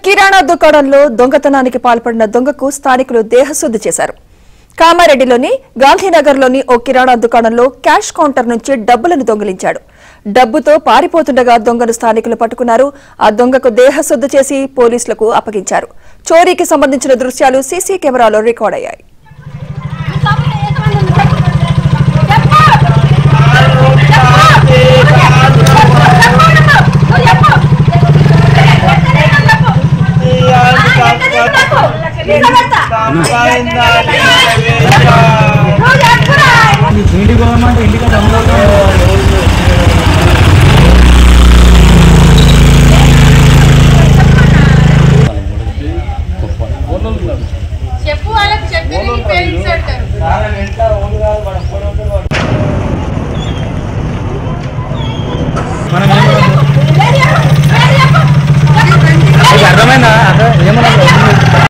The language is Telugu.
కిరాణా దుకాణంలో దొంగతనానికి పాల్పడిన దొంగకు స్థానికులు దేహశుద్ధి చేశారు. కామారెడ్డిలోని గాంధీనగర్లోని ఓ కిరాణా దుకాణంలో క్యాష్ కౌంటర్ నుంచి డబ్బులను దొంగిలించాడు. డబ్బుతో పారిపోతుండగా దొంగను స్థానికులు పట్టుకున్నారు. ఆ దొంగకు దేహశుద్ధి చేసి పోలీసులకు అప్పగించారు. చోరీకి సంబంధించిన దృశ్యాలు సీసీ కెమెరాలో రికార్డ్ అయ్యాయి. చెప్పు వాళ్ళకి చెప్పి పేరెంట్స్ అంటారు. అర్థమైందా?